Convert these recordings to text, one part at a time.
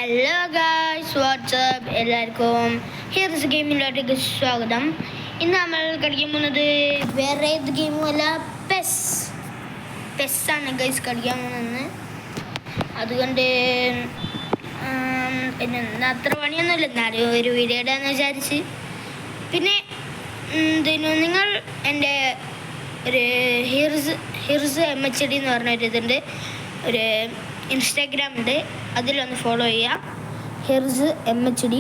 Hello guys WhatsApp എല്ലാവർക്കും here's ഗെയിമിലോട്ടേക്ക് സ്വാഗതം. ഇന്ന് നമ്മൾ കളിക്കാൻ പോകുന്നത് വേറെ ഏത് ഗെയിമുമല്ല, പെസ്സാണ് ഗൈസ് കളിക്കാൻ പോകുന്നത്. അതുകൊണ്ട് പിന്നെ അത്ര പണിയൊന്നുമില്ല, എന്നാലും ഒരു വീഡിയോ ഇടാന്ന് വിചാരിച്ച്. പിന്നെ നിങ്ങൾ എൻ്റെ ഒരു ഹിർസ് MHD എന്ന് പറഞ്ഞൊരു ഇതുണ്ട്, ഒരു ഇൻസ്റ്റാഗ്രാം ഉണ്ട്, അതിലൊന്ന് ഫോളോ ചെയ്യുക, ഹിർസ് MHD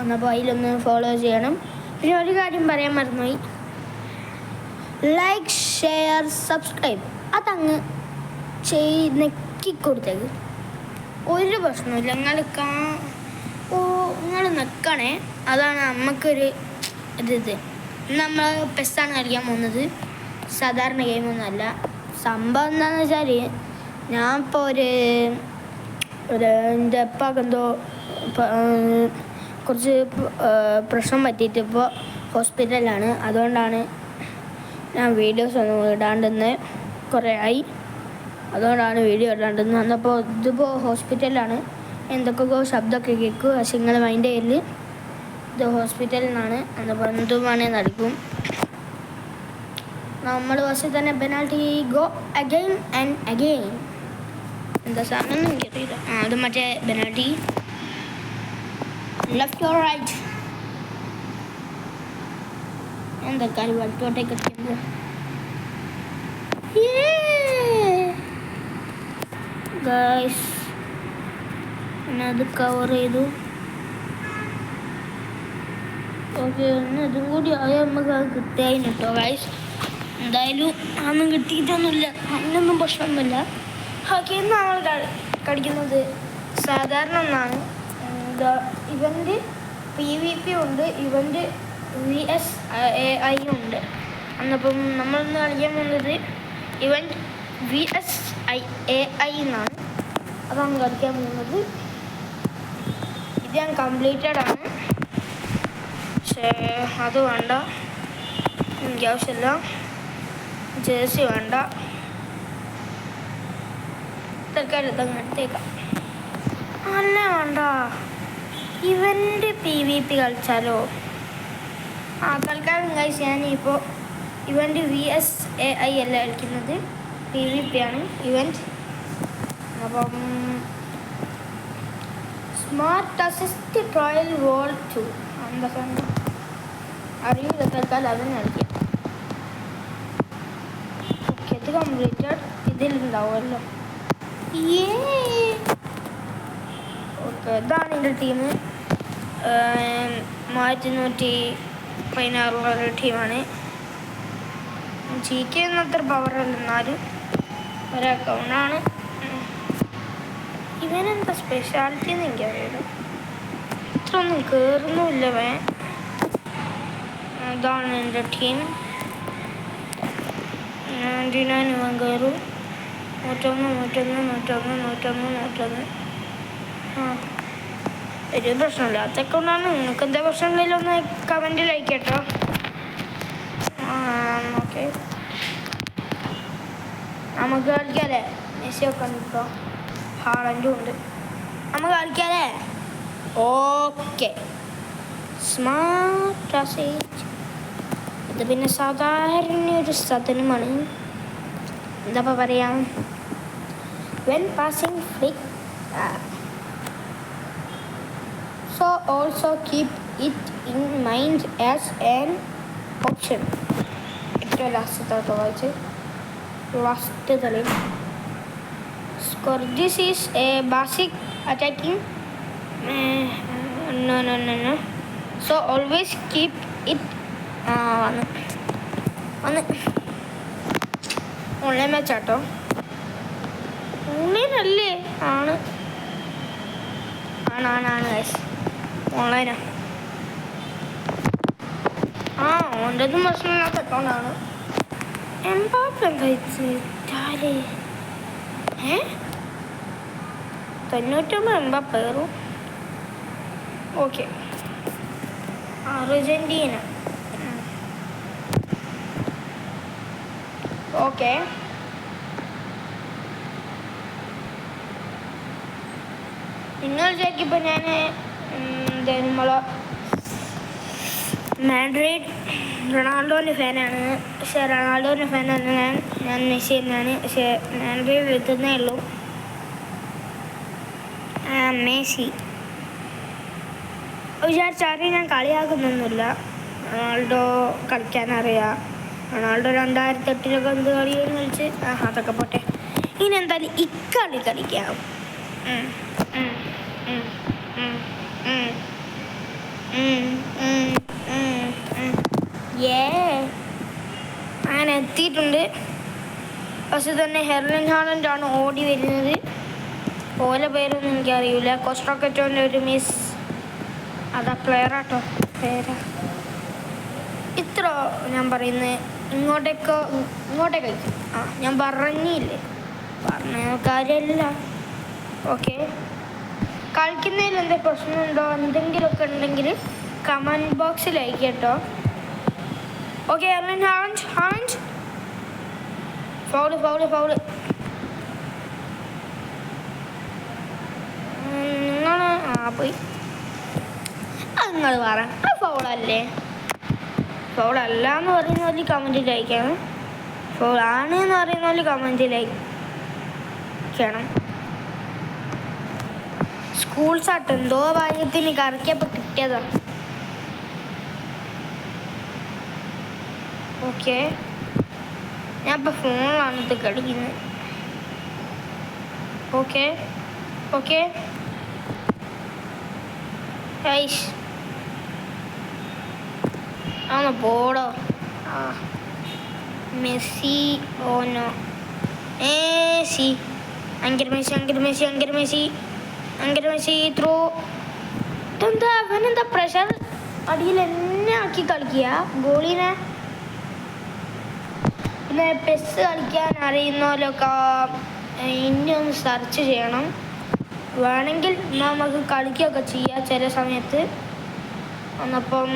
എന്നപ്പോൾ അതിലൊന്ന് ഫോളോ ചെയ്യണം. പിന്നെ ഒരു കാര്യം പറയാൻ മറന്നുപോയി, ലൈക്ക് ഷെയർ സബ്സ്ക്രൈബ് അതങ്ങ് നെക്കിക്കൊടുത്തേക്ക്, ഒരു പ്രശ്നമില്ല. നിങ്ങൾ നിൽക്കണേ, അതാണ് നമുക്കൊരു ഇത്. നമ്മൾ പെസ്സാണ് കളിക്കാൻ പോകുന്നത്, സാധാരണ ഗെയിമൊന്നുമല്ല. സംഭവം എന്താണെന്ന് വെച്ചാൽ, ഞാൻ ഇപ്പോൾ എൻ്റെ അപ്പാക്ക് എന്തോ കുറച്ച് പ്രശ്നം പറ്റിയിട്ട് ഇപ്പോൾ ഹോസ്പിറ്റലിലാണ്. അതുകൊണ്ടാണ് ഞാൻ വീഡിയോസ് ഒന്നും ഇടാണ്ടെന്ന് കുറേ ആയി. അതുകൊണ്ടാണ് വീഡിയോ ഇടാണ്ടെന്ന്. അന്നപ്പോൾ ഇതിപ്പോൾ ഹോസ്പിറ്റലിലാണ്, എന്തൊക്കെയോ ശബ്ദമൊക്കെ കേൾക്കും. പക്ഷെ നിങ്ങൾ മൈൻഡ് ചെയ്യല്, ഇത് ഹോസ്പിറ്റലിൽ നിന്നാണ്. അന്നപ്പോൾ എന്തുമാണേ നടക്കും. നമ്മൾ ഫസ്റ്റ് തന്നെ penalty go again and again. എന്താ സാധനം എനിക്കറിയില്ല. അത് മറ്റേ പെനാൽറ്റി ലെഫ്റ്റ് ഓർ റൈറ്റ്, എന്താ കാര്യം വലത്തോട്ടേക്ക് എത്തിയത്. ഗൈസ് അത് കവർ ചെയ്തു. ഓക്കെ, ഒന്ന് ഇതും കൂടി ആയാൽ നമുക്ക് അത് കിട്ടിയായി കേട്ടോ ഗൈസ്. എന്തായാലും അതൊന്നും കിട്ടിയിട്ടൊന്നുമില്ല, അതിനൊന്നും പ്രശ്നമൊന്നുമില്ല. ഓക്കെ, ഇന്ന് നമ്മൾ കളിക്കുന്നത് സാധാരണ ഒന്നാണ്. ഇവൻ്റ് PvP ഉണ്ട്, ഇവൻ്റ് VSAI ഉണ്ട്. അന്നപ്പം നമ്മളിന്ന് കളിക്കാൻ പോകുന്നത് ഇവൻ്റ് VSAI എന്നാണ്. അതാണ് കളിക്കാൻ പോകുന്നത്. ഇത് ഞാൻ കംപ്ലീറ്റഡ് ആണ്, പക്ഷേ അത് വേണ്ട, എനിക്ക് ആവശ്യമില്ല. ജേഴ്സി വേണ്ട, തൽക്കാലം ഇതങ്ങ് എടുത്തേക്കാം. അല്ല വേണ്ട, ഇവൻ്റെ PvP കളിച്ചാലോ? തൽക്കാലം കഴിച്ച് ഞാനിപ്പോൾ ഇവൻ്റ് VSAI അല്ല കളിക്കുന്നത്, PvP ആണ് ഇവൻ്റ്. അപ്പം സ്മാർട്ട് അസിസ്റ്റ് ട്രയൽ വേൾഡ് 2 എന്താ സംഭവം അറിയില്ല. തൽക്കാലം അതിന് കളിക്കാം. ഓക്കെ, ഇത് കംപ്ലീറ്റഡ്. ഇതിലുണ്ടാവുമല്ലോ. ഓക്കെ, ഇതാണ് എൻ്റെ ടീം. 1116 ടീമാണ്. GK ഒന്നും അത്ര പവറല്ല, എന്നാലും ഒരക്കൗണ്ടാണ്. ഇവനെന്താ സ്പെഷ്യാലിറ്റി എന്ന് എനിക്കറിയില്ല, ഇത്ര ഒന്നും കയറുന്നുമില്ല അവൻ. ഇതാണ് എൻ്റെ ടീം. 99 ഇവൻ കയറും, 101. ഒരു പ്രശ്നമില്ലാത്ത അക്കൗണ്ടാണ്. നിങ്ങൾക്ക് എന്താ പ്രശ്നമില്ലല്ലോ, ഒന്ന് കമൻറ്റിൽ അയക്കട്ടോ. ഓക്കെ, നമുക്ക് കളിക്കാല്ലേ? മെസ്സിയൊക്കെ ഉണ്ട്, ഇപ്പോൾ ഹാളൻഡും ഉണ്ട്. നമുക്ക് കളിക്കാല്ലേ? Okay, smart assist. ഇത് പിന്നെ സാധാരണ ഒരു സാധനമാണ്. എന്താ പറയാം, when passing flick, so also keep it in mind as an option. ഏറ്റവും ലാസ്റ്റത്തെ വായിച്ച് ലാസ്റ്റ് തലയിൽ score. This is a basic attacking, no, so always keep it വന്ന് ഓൺലൈൻ മാച്ചാട്ടോ. ഓൺലൈനല്ലേ? ആണ് ഗൈസ്, ഓൺലൈനാ. ഓൻ്റെതും പ്രശ്നമില്ലാത്ത അക്കൗണ്ടാണ്. എംബാപ്പെ കഴിച്ച് 99 എംബാപ്പെ കയറും. Okay, Argentina. ഓക്കെ, നിങ്ങൾ വിചാരിക്കിപ്പോൾ ഞാൻ നമ്മളെ മാഡ്രിഡ് റൊണാൾഡോൻ്റെ ഫാനാണ്. പക്ഷേ റൊണാൾഡോൻ്റെ ഫാനല്ല ഞാൻ മെസ്സി തന്നെയാണ്. പക്ഷേ മാഡ്രിഡ് എത്തുന്നേ ഉള്ളൂ. മെസ്സി വിചാരിച്ചാരെയും ഞാൻ കളിയാക്കുന്നൊന്നുമില്ല. റൊണാൾഡോ കളിക്കാനറിയാം. റൊണാൾഡോ 2008 എന്ത് കളിയും കളിച്ച് അതൊക്കെ പോട്ടെ. ഇനി എന്തായാലും ഇക്കളി കളിക്കാം. അങ്ങനെ എത്തിയിട്ടുണ്ട്. പക്ഷെ തന്നെ ഹെർലിംഗ് ഹാലൻഡാണ് ഓടി വരുന്നത്. ഓല പേരൊന്നും എനിക്കറിയില്ല. കോസ്ട്രോക്കറ്റോൻ്റെ ഒരു മിസ് അതാ പ്ലെയറാട്ടോ പേരാ. ഇത്ര ഞാൻ പറയുന്നത് ഇങ്ങോട്ടേക്ക് ഞാൻ പറഞ്ഞില്ലേ, പറഞ്ഞ കാര്യമല്ല. ഓക്കെ, കളിക്കുന്നതിൽ എന്തെങ്കിലും പ്രശ്നമുണ്ടോ എന്തെങ്കിലുമൊക്കെ ഉണ്ടെങ്കിൽ കമൻറ്റ് ബോക്സിൽ അയക്കുക കേട്ടോ. ഓക്കെ, എർലിംഗ് ഹാലൻഡ് ഫൗള് നിങ്ങൾ പോയി നിങ്ങൾ പറ ഫൗളല്ലേ? ഫൗളല്ല എന്ന് പറയുന്ന പോലെ കമൻറ്റിൽ അയക്കണം. ഫൗളാണ് എന്ന് പറയുന്ന പോലെ കമൻറ്റിൽ അയക്കണം. സ്കൂൾ ഷർട്ട് എന്തോ ഭാഗ്യത്തിന് കറക്കിയപ്പോൾ കിട്ടിയതാ. ഓക്കെ, ഞാൻ ഇപ്പോൾ ഫോണിലാണ് ഇത് കളിക്കുന്നത്. ഓക്കെ ആണോ പോടോ. മെസ്സി ഓനോ മെസ്സി മെസ്സി ത്രൂ. അവനെന്താ പ്രഷർ അടിയിൽ എന്നെ ആക്കി കളിക്കുക ഗോളിനെ. പിന്നെ പെസ് കളിക്കാൻ അറിയുന്നവരൊക്കെ ഇനി ഒന്ന് സെർച്ച് ചെയ്യണം. വേണമെങ്കിൽ നമുക്ക് കളിക്കുകയൊക്കെ ചെയ്യാം ചില സമയത്ത്. ഒന്നപ്പം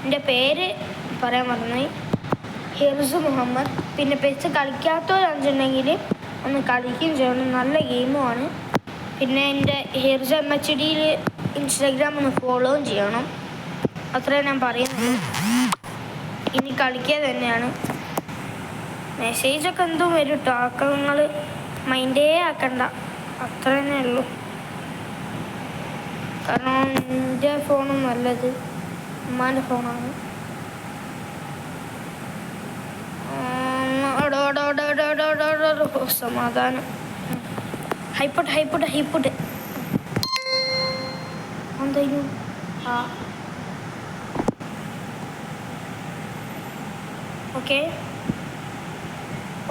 എൻ്റെ പേര് പറയാൻ മറന്നുപോയി, ഹിർസ് മുഹമ്മദ്. പിന്നെ പെസ് കളിക്കാത്തവരുണ്ടെങ്കിൽ ഒന്ന് കളിക്കുകയും ചെയ്യണം, നല്ല ഗെയിമുമാണ്. പിന്നെ എൻ്റെ ഹിർസ് MHD ഇൻസ്റ്റാഗ്രാം ഒന്ന് ഫോളോയും ചെയ്യണം. അത്രയും ഞാൻ പറയുന്നത്. ഇനി കളിക്കുക തന്നെയാണ്. മെസ്സേജൊക്കെ എന്തും വരും കേട്ടോ, ഒക്കെ നിങ്ങൾ മൈൻഡേ ആക്കണ്ട, അത്ര തന്നെ ഉള്ളൂ. കാരണം എൻ്റെ ഫോണും നല്ലത് ഉമ്മാൻ്റെ ഫോണാണ്. സമാധാനം. ഹൈപ്പോട്ട് എന്തായാലും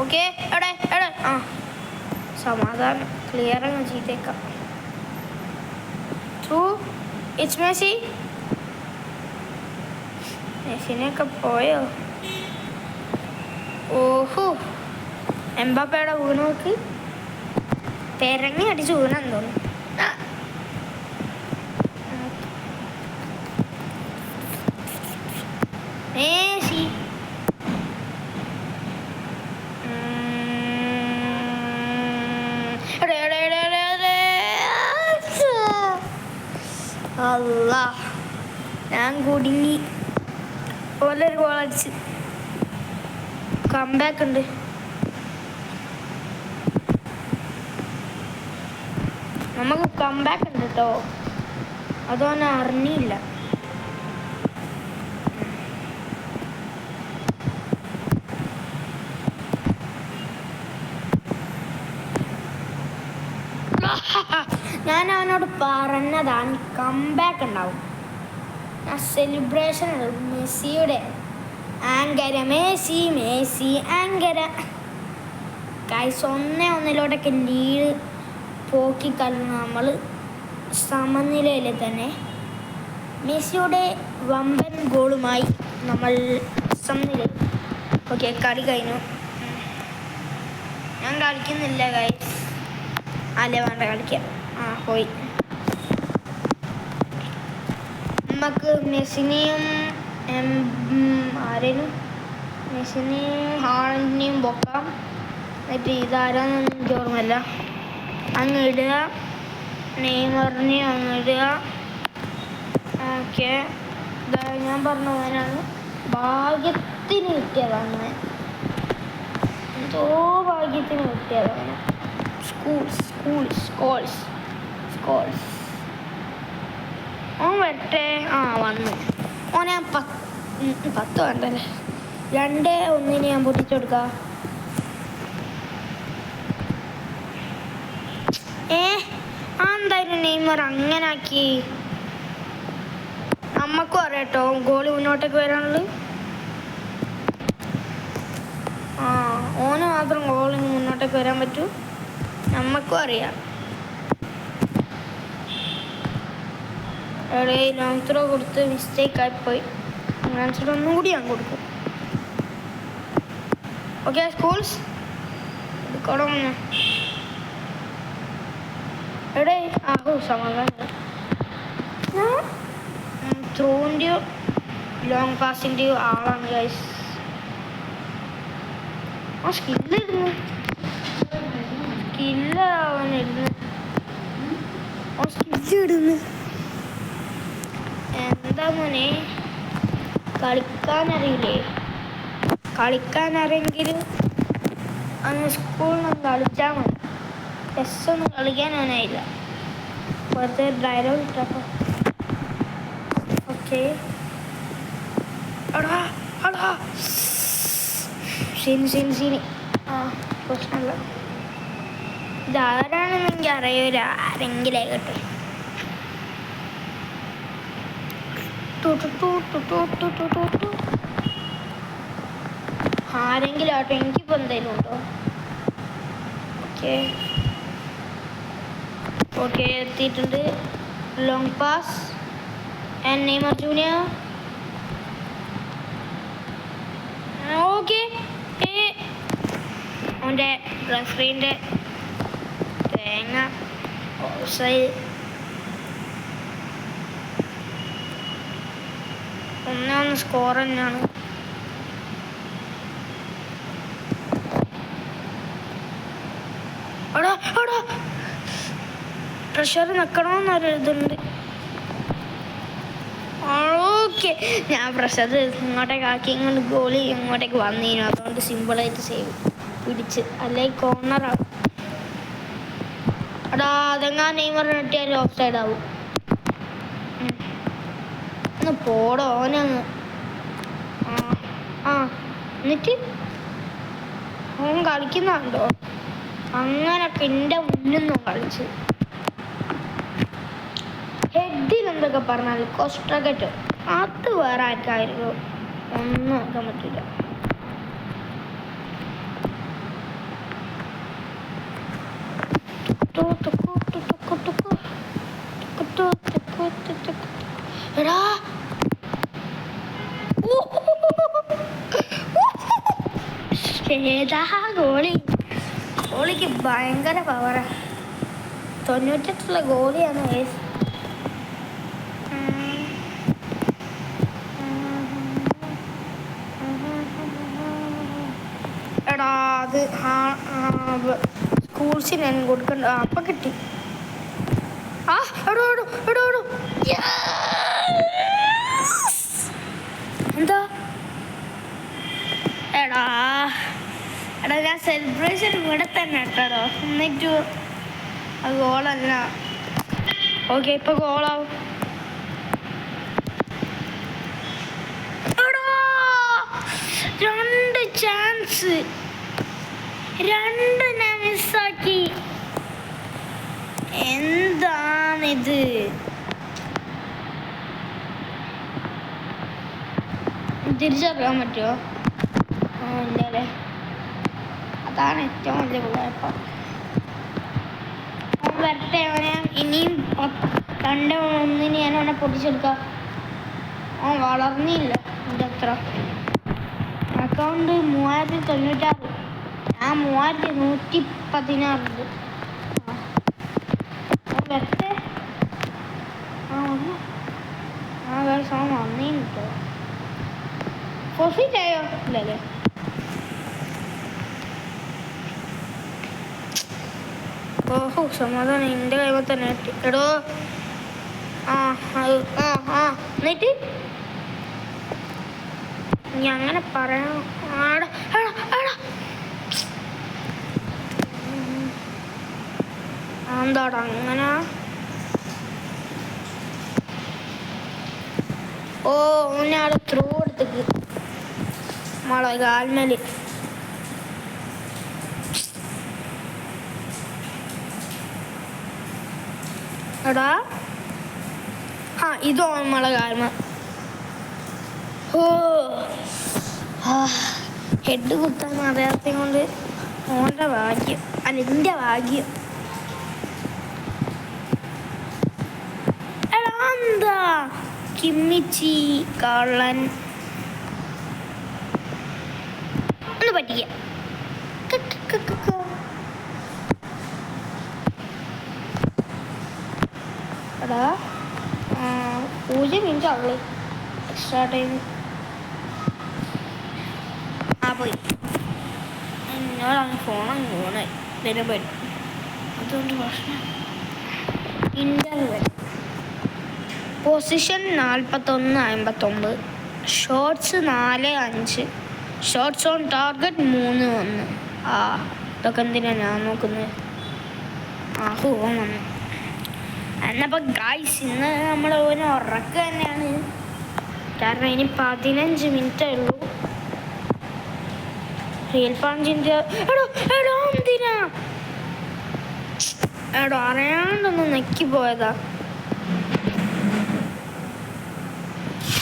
ഓക്കെ എവിടെ സമാധാനം. ക്ലിയർ അങ്ങ് ചെയ്തേക്കാം. ഇറ്റ്സ് മെസ്സിനെയൊക്കെ പോയോ? ഓഹോ, എംബാപ്പയുടെ വീണോക്ക് തിരങ്ങി അടിച്ച് വീണെന്ന് തോന്നുന്നു. മെസ്സി അല്ലാ, ഞാൻ കുടുങ്ങി. ഓലൊരു ഗോൾ അടിച്ച് കംബാക്ക് ഉണ്ട്. നമുക്ക് കംബാക്ക് ഉണ്ട് കേട്ടോ, അതൊന്നും അറിഞ്ഞില്ല. ഞാൻ അവനോട് പറഞ്ഞതാണ് കംബാക്ക് ഉണ്ടാവും. ആ സെലിബ്രേഷൻ മെസ്സിയുടെ ആങ്കര മെസ്സി ആങ്കര കൈസ് 1-1 ലീഡ് പോക്കിക്കളഞ്ഞ് നമ്മൾ സമനിലയിൽ തന്നെ മെസ്സിയുടെ വമ്പൻ ഗോളുമായി നമ്മൾ സമനില. ഓക്കെ, കളി കഴിഞ്ഞു. ഞാൻ കളിക്കുന്നില്ല ഗൈസ്. അല്ലേ വേണ്ട കളിക്കാം. പോയി. നമുക്ക് മെസ്സിനെയും മെസ്സിനെയും ഹാളൻഡിനെയും പൊക്കാം. എന്നിട്ട് ഇതാരാന്നൊന്നും എനിക്ക് ഓർമ്മയില്ല. അങ്ങ് ഇടുക. നെയ്മറിനെ അങ്ങ് ഇടുക. ഓക്കെ, ഞാൻ പറഞ്ഞ പോലെയാണ്. ഭാഗ്യത്തിന് കിട്ടിയതാണ്, എന്തോ ഭാഗ്യത്തിന് കിട്ടിയതാണ്. സ്കോൾസ് ഓൻ വരട്ടെ. വന്നു. ഓനെ 10 വേണ്ടല്ലേ, 2-1 ഞാൻ പൊട്ടിച്ചു കൊടുക്കാം. എന്തായാലും നെയ്മർ അങ്ങനെ ആക്കി. നമ്മക്കും അറിയാട്ടോ ഗോളി മുന്നോട്ടേക്ക് വരാനുള്ളത്. ഓന് മാത്രം ഗോളിന് മുന്നോട്ടേക്ക് വരാൻ പറ്റൂ, നമ്മക്കും അറിയാം. എവിടെ ലോങ് ത്രോ കൊടുത്ത് മിസ്റ്റേക്ക് ആയിപ്പോയി. ആൻസർ ഒന്നും കൂടി ഞാൻ കൊടുക്കും. ഓക്കെ സ്കൂൾസ് എടുക്കണം. എവിടെ സമാധാനം. ത്രോൻ്റെയോ ലോങ് പാസിൻ്റെയോ ആളാണ് ഗൈസ്. സ്കില്ലിടുന്നു എന്താ മോനെ, കളിക്കാനറിയില്ലേ? കളിക്കാനറിയെങ്കിൽ അന്ന് സ്കൂളിൽ നിന്ന് കളിച്ചാൽ മതി. ചെസ്സൊന്നും കളിക്കാൻ അവനായില്ല, വെറുതെ ഡയലോഗ് ഇട്ടപ്പോൾ. ഓക്കെ ശരി പ്രശ്നമില്ല. ഇതാരാണെന്ന് എനിക്ക് അറിയൂല, ആരെങ്കിലും കേട്ടോ. ആരെങ്കിലും ആട്ടോ, എനിക്കിപ്പോൾ എന്തെങ്കിലും ഉണ്ടോ? ഓക്കെ എത്തിയിട്ടുണ്ട്. Long pass and Neymar junior. Okay, അവൻ്റെ റഫറിൻ്റെ തേങ്ങ ഓഫ്സൈഡ്. 1-1 സ്കോർ തന്നെയാണ്. പ്രഷർ നിൽക്കണമെന്നൊരു ഇതുണ്ട്. ഓക്കെ, ഞാൻ പ്രഷർ ഇങ്ങോട്ടേക്ക് ആക്കി, ഇങ്ങോട്ട് ഗോളി ഇങ്ങോട്ടേക്ക് വന്നേനു, അതുകൊണ്ട് സിമ്പിളായിട്ട് സേവ് പിടിച്ച്, അല്ലെങ്കിൽ കോർണറാവും. അതെങ്ങാ നെയ്മറിന് കിട്ടിയാലും ഓഫ് സൈഡ് ആവും. ഒന്ന് പോടോ ഓനങ്ങ്. എന്നിട്ട് ഓൻ കളിക്കുന്നുണ്ടോ? അങ്ങനൊക്കെ എൻ്റെ മുന്നിൽ നിന്നും കളിച്ച് ഹെഡിൽ എന്തൊക്കെ പറഞ്ഞാൽ കൊസ്റ്റകറ്റ് അത് വേറെ ആർക്കായിരുന്നു ഒന്നും നോക്കാൻ പറ്റില്ല. എടാ ഏതാ ഗോളിക്ക് ഭയങ്കര പവറാ. 98 ഗോളിയാണ് വയസ്സ്. എടാ അത് സ്കൂൾസിന് ഞാൻ കൊടുക്കണ്ട. അപ്പം കിട്ടി. എന്താ എടാ ഞാൻ സെലിബ്രേഷൻ ഇവിടെ തന്നെ കേട്ടോ. എന്നിട്ട് അത് ഗോളല്ല. ഓക്കെ, ഇപ്പൊ ഗോളാവും. രണ്ട് ചാൻസ്, രണ്ട് ഞാൻ മിസ്സാക്കി. എന്താണിത്? തിരിച്ചറിയാൻ പറ്റുമോ? ഇല്ലല്ലേ, അതാണ് ഏറ്റവും വലിയ കുഴപ്പം. വരട്ടെ, അവനെ ഇനിയും 2-1 ഞാൻ അവനെ പൊട്ടിച്ചെടുക്കാം. അവൻ വളർന്നില്ല എൻ്റെ അത്ര. അക്കൗണ്ട് 3096, ഞാൻ 3116 ഉണ്ട്. വരട്ടെ. അവൻ വന്നേ കിട്ടോ? ഫോർഫീറ്റ് ആയോ? ഇല്ലല്ലേ. ഓഹോ, സമാധാനം എൻ്റെ കൈമ തന്നെ കിട്ടി. എടോ ആ ആ ആ എന്നിട്ട് നീ അങ്ങനെ പറയണം. ആടാ ആടാ ആടാ എന്താടാ അങ്ങനെ? ഓ ഞാൻ ത്രൂ എടുത്തേക്ക് മോളെ കാൽമേല്. എടാ ആ ഇതോ നമ്മളെ കാൽമ. ഓ ഹെഡ് കുത്താൻ അറിയാത്ത കൊണ്ട് ഓൻ്റെ ഭാഗ്യം, അല്ല എൻ്റെ ഭാഗ്യം. എടാ എന്താ കിമ്മിച്ചി കള്ളൻ ഒന്ന് പറ്റിക്ക. എടാ 0 മിനിറ്റ് ആവുള്ളൂ എക്സ്ട്രാ ടൈം. ആ പോയി എന്നോടാണ് ഫോണങ്ങ് പോണേ വരുമ്പോൾ. അതുകൊണ്ട് പ്രശ്നം ഇന്ത്യയിൽ വരും. Possession 41-59, shots 4-5, shots on target 3-1. ആ ഇതൊക്കെ എന്തിനാ ഞാൻ നോക്കുന്നത്? ഓൻ വന്നു. എന്നപ്പോൾ ഗൈസ് ഇന്ന് നമ്മൾ ഓന് ഉറക്കം തന്നെയാണ്. കാരണം ഇനി 15 മിനിറ്റേ ഉള്ളൂ. റിയൽ പഞ്ചിൻ്റെ എടോ എടോ എന്തിനാ എടോ അറിയാണ്ടൊന്ന് നെക്കി പോയതാ.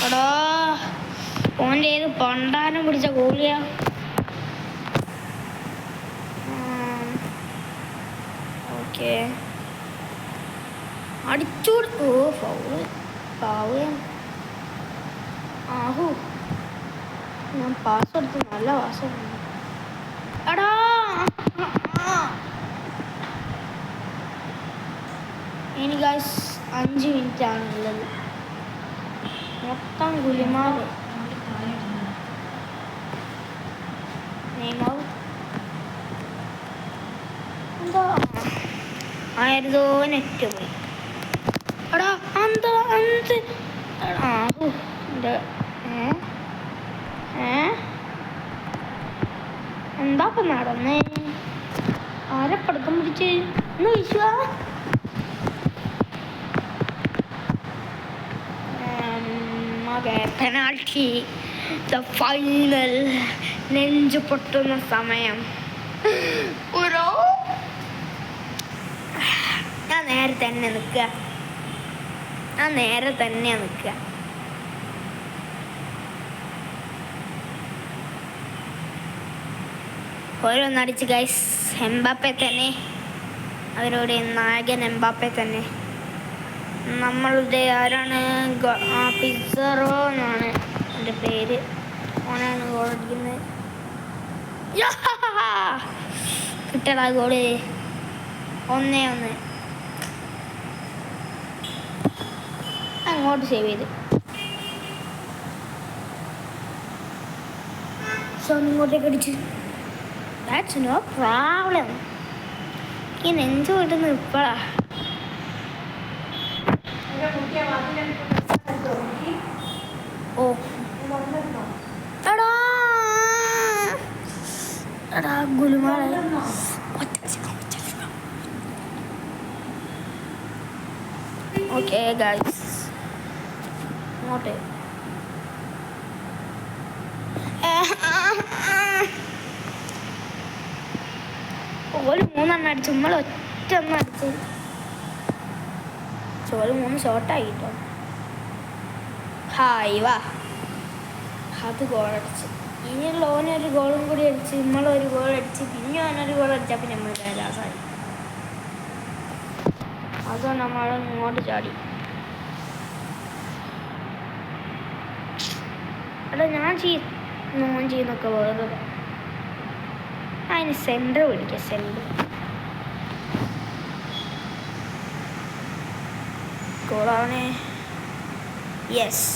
എടാ ഓൻ്റെ ഏത് പണ്ടാരം പിടിച്ച ഗോളിയാ. ഓക്കെ അടിച്ചോട്. ഓ ഫൗള് പാവയാണ്. ആഹു ഞാൻ പാസ് എടുത്ത് നല്ല പാസ്സാണ്. എടാ ഇനി ഗൈസ് 5 മിനിറ്റ് ആണുള്ളത്. മൊത്തം ഗുലിമാറ് എന്താ ആയിരുന്നോ നെറ്റ് പോയി. എടാ എന്താ എന്ത് എന്താ ഇപ്പം നടന്നേ? ആരെ പടക്കം പിടിച്ച് ഒന്ന് വിശ്വാ. പെനാൾട്ടി, ദ ഫൈനൽ, നെഞ്ചു പൊട്ടുന്ന സമയം. ഞാൻ നേരെ തന്നെ നിൽക്കുക. ഓരോന്നടിച്ച് ഗൈസ്. എംബാപ്പെ തന്നെ, അവരുടെ നായകൻ എംബാപ്പെ തന്നെ. നമ്മളുടെ ആരാണ്? പിസറോ എന്നാണ് എൻ്റെ പേര്. ഓനാണ് ഗോളടിക്കുന്നത്. കിട്ടടാ ഗോള്. 1-1. അങ്ങോട്ട് സേവ് ചെയ്ത് ഇങ്ങോട്ടേക്ക് അടിച്ച്. That's no problem. ഈ നെഞ്ചു കിട്ടുന്ന ഇപ്പഴാ. ഓ എടാ എടാ ഗുലുമാളെ. ഓക്കെ ഗൈസ് ഇങ്ങോട്ട്. ഓല് 3 അടിച്ചു, നമ്മൾ ഒറ്റ അടിച്ചു. ചോല് 3 ഷോട്ടായിട്ടോ. ഹായ് വാ, അത് ഗോളടിച്ച്. ഇനിയുള്ള ഓനൊരു ഗോളും കൂടി അടിച്ച്, നമ്മളൊരു ഗോൾ അടിച്ച്, പിന്നെ ഓനൊരു ഗോൾ അടിച്ചാൽ പിന്നെ നമ്മൾ രാജാസായി. അതോ നമ്മൾ ഇങ്ങോട്ട് ചാടി. എടാ ഞാൻ ചെയ്യുന്നൊക്കെ വേറെ. അതിന് സെൻറ്റർ പിടിക്കുക. സെൻറ്റർ ഗോളാവണേ. യെസ്,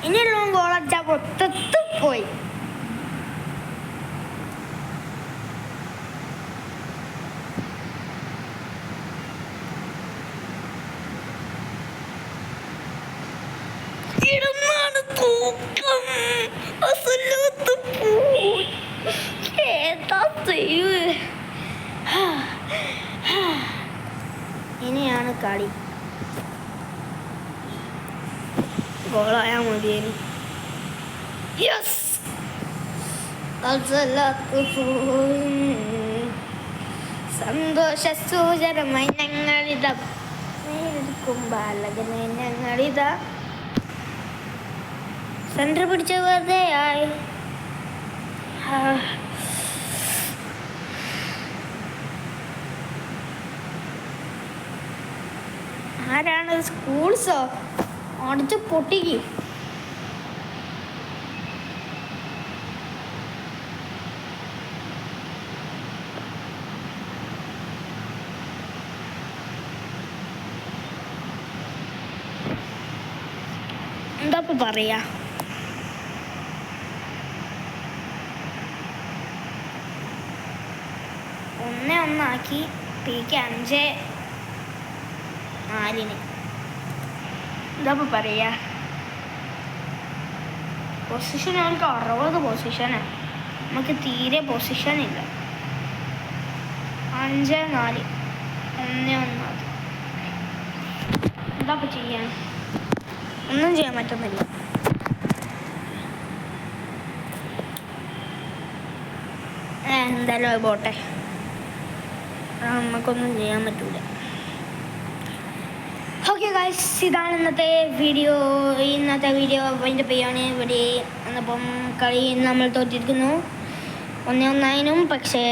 ഇനിയുള്ള ഗോളടിച്ചാൽ മൊത്തത്ത് പോയി. തൂക്കം അസലാത്ത് പോയി. ഏതാ ചെയ്യ്? ഇനിയാണ് കളി. ഗോളായാ മതിയായിരുന്നു. യെസ്, അസലാത്ത് പോയി. സന്തോഷ സൂചനമായി ഞങ്ങളിതാ നേരിടും ബാലകനെ. ഞങ്ങളിതാ സെന്റർ പിടിച്ച വെറുതെ ആയി. ആരാണ്? സ്കൂൾസോ? അടിച്ച് പൊട്ടിക്ക്. എന്താ പറയാ? 1-1 പിക്ക് 5-4. എന്താ പറയാ? പൊസിഷൻ അവർക്ക് 60 പൊസിഷനാണ്. നമുക്ക് തീരെ പൊസിഷൻ ഇല്ല. 5-4, 1-1. എന്താ ചെയ്യാൻ? ഒന്നും ചെയ്യാൻ പറ്റുന്നില്ല. എന്തായാലും പോട്ടെ, നമുക്കൊന്നും ചെയ്യാൻ പറ്റൂല. ഓക്കെ ഗൈസ്, ഇതാണ് ഇന്നത്തെ വീഡിയോ വൈൻഡപ്പ് ചെയ്യാണ് ഇവിടെ. അപ്പം കളി നമ്മൾ തോറ്റിരിക്കുന്നു 1-1. പക്ഷേ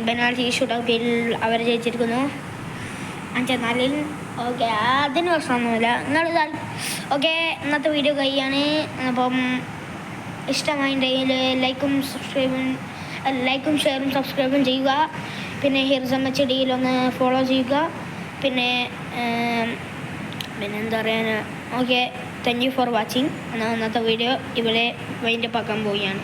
പെനാൽറ്റി ഷൂട്ടൗട്ടിൽ അവർ ജയിച്ചിരിക്കുന്നു 5-4. ഓക്കെ, അതിന് പ്രശ്നമൊന്നുമില്ല. നിങ്ങൾ ഓക്കെ, ഇന്നത്തെ വീഡിയോ കഴിയാണ്. അപ്പം ഇഷ്ടമായിട്ടുണ്ടെങ്കിൽ ലൈക്കും ഷെയറും സബ്സ്ക്രൈബും ചെയ്യുക. പിന്നെ ഹിർസ് എംഎച്ച്ഡിയിൽ ഒന്ന് ഫോളോ ചെയ്യുക. പിന്നെ എന്താ പറയുക? Okay, thank you for watching. ഇന്നത്തെ വീഡിയോ ഇവിടെ വൈൻഡപ്പ് ആക്കാൻ പോവുകയാണ്.